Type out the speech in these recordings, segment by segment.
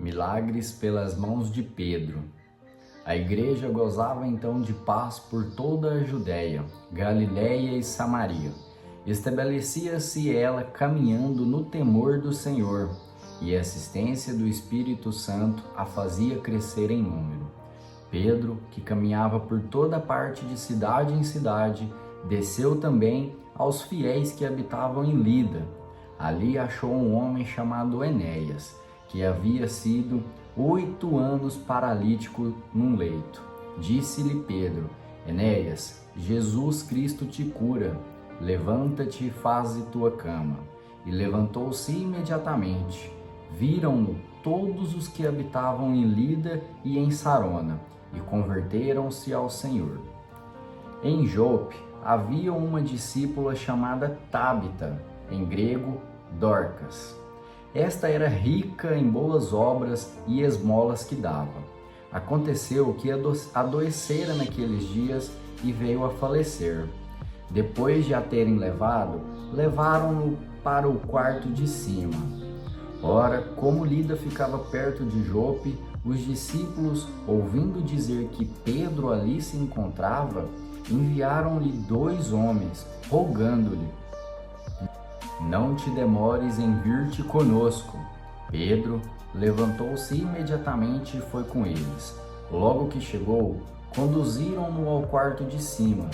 Milagres pelas mãos de Pedro. A igreja gozava então de paz por toda a Judéia, Galiléia e Samaria. Estabelecia-se ela caminhando no temor do Senhor, e a assistência do Espírito Santo a fazia crescer em número. Pedro, que caminhava por toda parte de cidade em cidade, desceu também aos fiéis que habitavam em Lida. Ali achou um homem chamado Enéas, que havia sido 8 anos paralítico num leito. Disse-lhe Pedro: Enéas, Jesus Cristo te cura. Levanta-te e faze tua cama. E levantou-se imediatamente. Viram-no todos os que habitavam em Lida e em Sarona, e converteram-se ao Senhor. Em Jope havia uma discípula chamada Tábita, em grego Dorcas. Esta era rica em boas obras e esmolas que dava. Aconteceu que adoecera naqueles dias e veio a falecer. Depois de a terem levado, levaram-no para o quarto de cima. Ora, como Lida ficava perto de Jope, os discípulos, ouvindo dizer que Pedro ali se encontrava, enviaram-lhe 2 homens, rogando-lhe: Não te demores em vir-te conosco. Pedro levantou-se imediatamente e foi com eles. Logo que chegou, conduziram-no ao quarto de cima.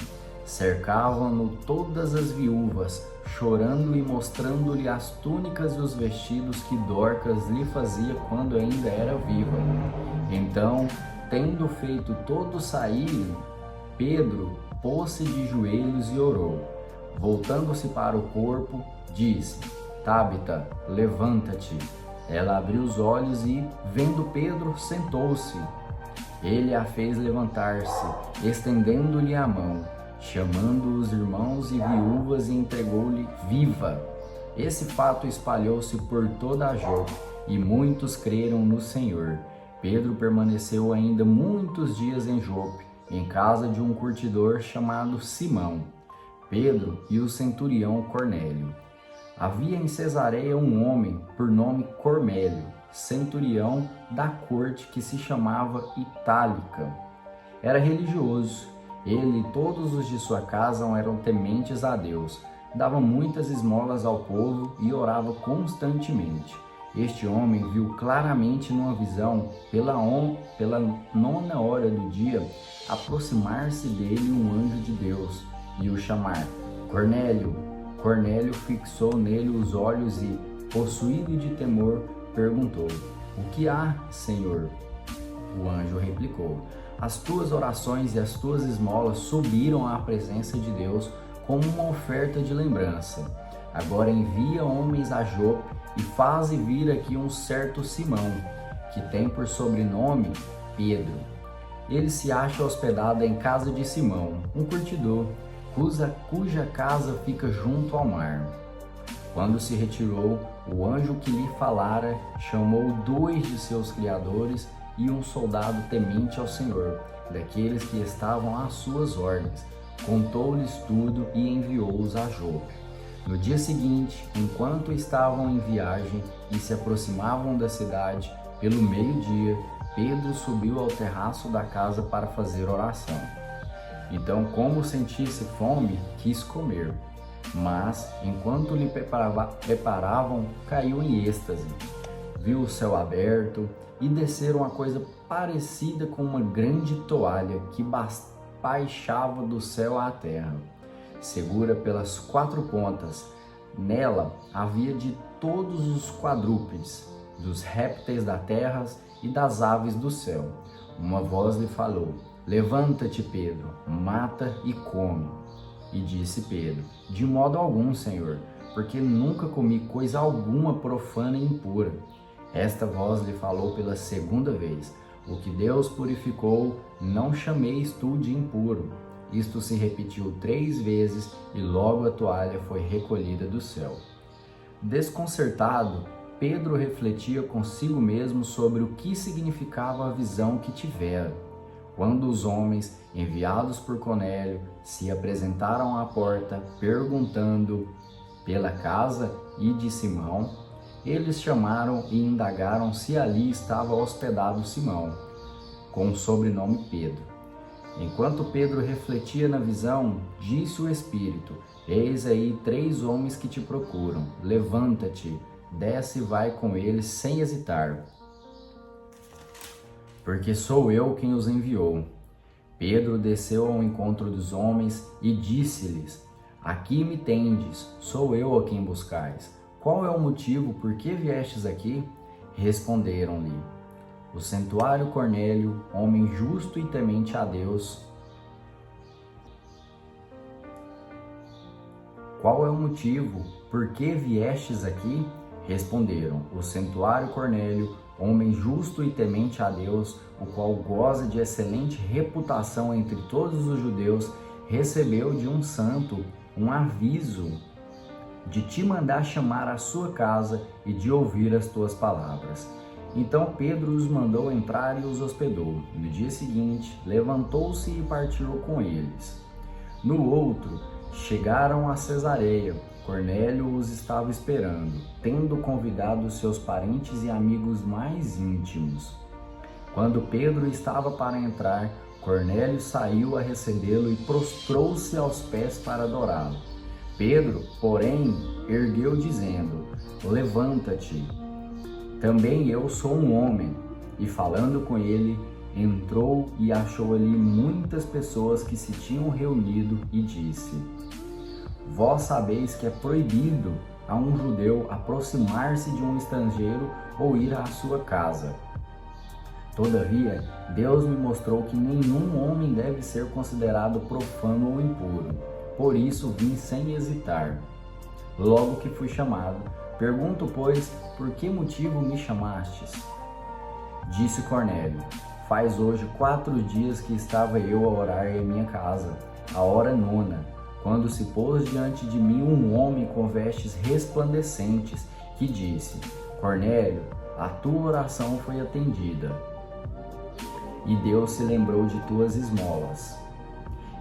Cercavam-no todas as viúvas, chorando e mostrando-lhe as túnicas e os vestidos que Dorcas lhe fazia quando ainda era viva. Então, tendo feito todos saírem, Pedro pôs-se de joelhos e orou. Voltando-se para o corpo, disse: Tábita, levanta-te. Ela abriu os olhos e, vendo Pedro, sentou-se. Ele a fez levantar-se, estendendo-lhe a mão, chamando os irmãos e viúvas, e entregou-lhe viva. Esse fato espalhou-se por toda a Jope, e muitos creram no Senhor. Pedro permaneceu ainda muitos dias em Jope, em casa de um curtidor chamado Simão. Pedro e o centurião Cornélio. Havia em Cesareia um homem por nome Cornélio, centurião da corte, que se chamava Itálica. Era religioso. Ele e todos os de sua casa eram tementes a Deus, dava muitas esmolas ao povo e orava constantemente. Este homem viu claramente numa visão, pela 9ª hora do dia, aproximar-se dele um anjo de Deus e o chamar: Cornélio. Cornélio fixou nele os olhos e, possuído de temor, perguntou: O que há, Senhor? O anjo replicou: As tuas orações e as tuas esmolas subiram à presença de Deus como uma oferta de lembrança. Agora envia homens a Jope e faze vir aqui um certo Simão, que tem por sobrenome Pedro. Ele se acha hospedado em casa de Simão, um curtidor, cuja casa fica junto ao mar. Quando se retirou, o anjo que lhe falara chamou 2 de seus criadores e um soldado temente ao Senhor, daqueles que estavam às suas ordens. Contou-lhes tudo e enviou-os a Jope. No dia seguinte, enquanto estavam em viagem e se aproximavam da cidade, pelo meio-dia, Pedro subiu ao terraço da casa para fazer oração. Então, como sentisse fome, quis comer, mas, enquanto lhe preparavam, caiu em êxtase. Viu o céu aberto e descer uma coisa parecida com uma grande toalha que baixava do céu à terra, segura pelas 4 pontas. Nela havia de todos os quadrúpedes, dos répteis da terra e das aves do céu. Uma voz lhe falou: Levanta-te, Pedro, mata e come. E disse Pedro: De modo algum, Senhor, porque nunca comi coisa alguma profana e impura. Esta voz lhe falou pela 2ª vez: O que Deus purificou, não chameis tu de impuro. Isto se repetiu 3 vezes e logo a toalha foi recolhida do céu. Desconcertado, Pedro refletia consigo mesmo sobre o que significava a visão que tivera. Quando os homens, enviados por Cornélio, se apresentaram à porta, perguntando pela casa e de Simão, eles chamaram e indagaram se ali estava hospedado Simão, com o sobrenome Pedro. Enquanto Pedro refletia na visão, disse o Espírito: eis aí 3 homens que te procuram. Levanta-te, desce e vai com eles sem hesitar, porque sou eu quem os enviou. Pedro desceu ao encontro dos homens e disse-lhes: aqui me tendes, sou eu a quem buscais. Qual é o motivo por que viestes aqui? Responderam-lhe: o centuário Cornélio, homem justo e temente a Deus. Qual é o motivo por que viestes aqui? Responderam: o centuário Cornélio, homem justo e temente a Deus, o qual goza de excelente reputação entre todos os judeus, recebeu de um santo um aviso de te mandar chamar à sua casa e de ouvir as tuas palavras. Então Pedro os mandou entrar e os hospedou. No dia seguinte, levantou-se e partiu com eles. No outro, chegaram a Cesareia. Cornélio os estava esperando, tendo convidado seus parentes e amigos mais íntimos. Quando Pedro estava para entrar, Cornélio saiu a recebê-lo e prostrou-se aos pés para adorá-lo. Pedro, porém, ergueu dizendo: levanta-te, também eu sou um homem. E falando com ele, entrou e achou ali muitas pessoas que se tinham reunido e disse: vós sabeis que é proibido a um judeu aproximar-se de um estrangeiro ou ir à sua casa. Todavia, Deus me mostrou que nenhum homem deve ser considerado profano ou impuro. Por isso vim sem hesitar. Logo que fui chamado, pergunto, pois, por que motivo me chamastes? Disse Cornélio: faz hoje 4 dias que estava eu a orar em minha casa, a hora 9, quando se pôs diante de mim um homem com vestes resplandecentes, que disse: Cornélio, a tua oração foi atendida, e Deus se lembrou de tuas esmolas.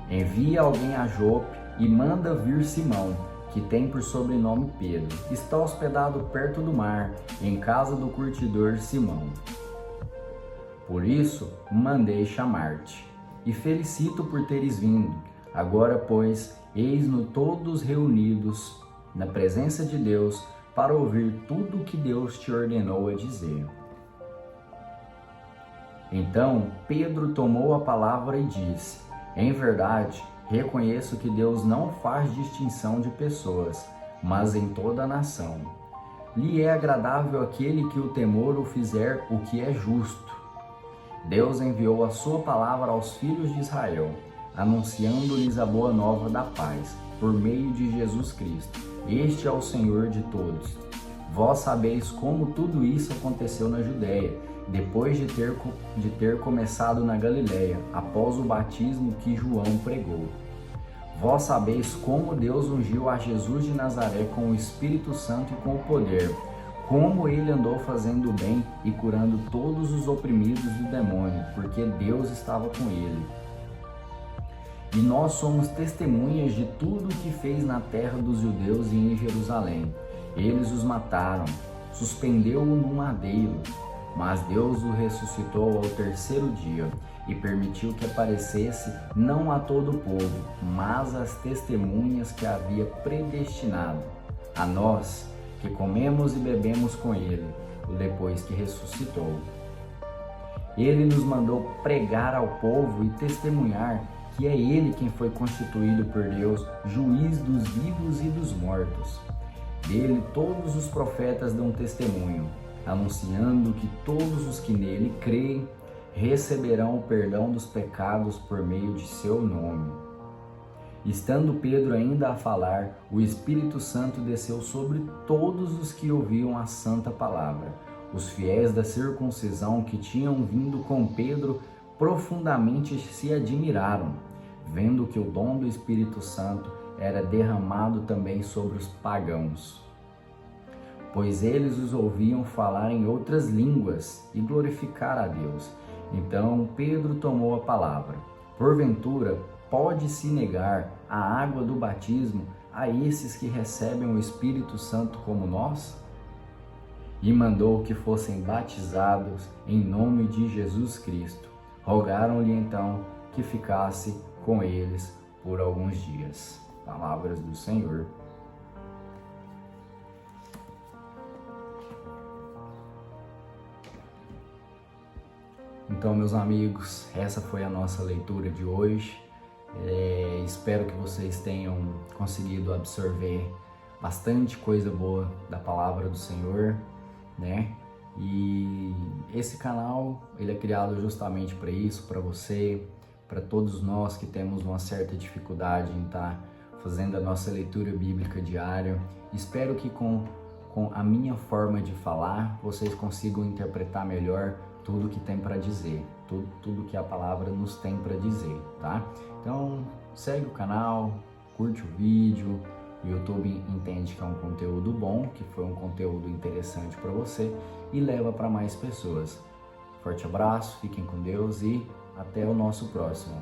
Envia alguém a Jope e manda vir Simão, que tem por sobrenome Pedro. Está hospedado perto do mar, em casa do curtidor Simão. Por isso mandei chamar-te, e felicito por teres vindo. Agora, pois, eis-nos todos reunidos na presença de Deus para ouvir tudo o que Deus te ordenou a dizer. Então Pedro tomou a palavra e disse: em verdade, reconheço que Deus não faz distinção de pessoas, mas em toda a nação. Lhe é agradável aquele que o temor o fizer o que é justo. Deus enviou a sua palavra aos filhos de Israel, anunciando-lhes a boa nova da paz, por meio de Jesus Cristo. Este é o Senhor de todos. Vós sabeis como tudo isso aconteceu na Judéia, depois de ter começado na Galiléia, após o batismo que João pregou. Vós sabeis como Deus ungiu a Jesus de Nazaré com o Espírito Santo e com o poder, como ele andou fazendo o bem e curando todos os oprimidos do demônio, porque Deus estava com ele. E nós somos testemunhas de tudo o que fez na terra dos judeus e em Jerusalém. Eles os mataram, suspendeu-o no madeiro, mas Deus o ressuscitou ao 3º dia e permitiu que aparecesse não a todo o povo, mas às testemunhas que havia predestinado, a nós que comemos e bebemos com ele, depois que ressuscitou. Ele nos mandou pregar ao povo e testemunhar que é ele quem foi constituído por Deus, juiz dos vivos e dos mortos. Dele todos os profetas dão testemunho, anunciando que todos os que nele creem receberão o perdão dos pecados por meio de seu nome. Estando Pedro ainda a falar, o Espírito Santo desceu sobre todos os que ouviam a santa palavra. Os fiéis da circuncisão que tinham vindo com Pedro profundamente se admiraram, vendo que o dom do Espírito Santo era derramado também sobre os pagãos, pois eles os ouviam falar em outras línguas e glorificar a Deus. Então Pedro tomou a palavra: porventura, pode-se negar a água do batismo a esses que recebem o Espírito Santo como nós? e mandou que fossem batizados em nome de Jesus Cristo. Rogaram-lhe então que ficasse com eles por alguns dias. Palavras do Senhor. Então, meus amigos, essa foi a nossa leitura de hoje. Espero que vocês tenham conseguido absorver bastante coisa boa da palavra do Senhor, né? E esse canal, ele é criado justamente para isso, para você, para todos nós que temos uma certa dificuldade em estar fazendo a nossa leitura bíblica diária. Espero que com a minha forma de falar, vocês consigam interpretar melhor tudo que tem para dizer, tudo que a palavra nos tem para dizer, tá? Então, segue o canal, curte o vídeo, o YouTube entende que é um conteúdo bom, que foi um conteúdo interessante para você e leva para mais pessoas. Forte abraço, fiquem com Deus e até o nosso próximo.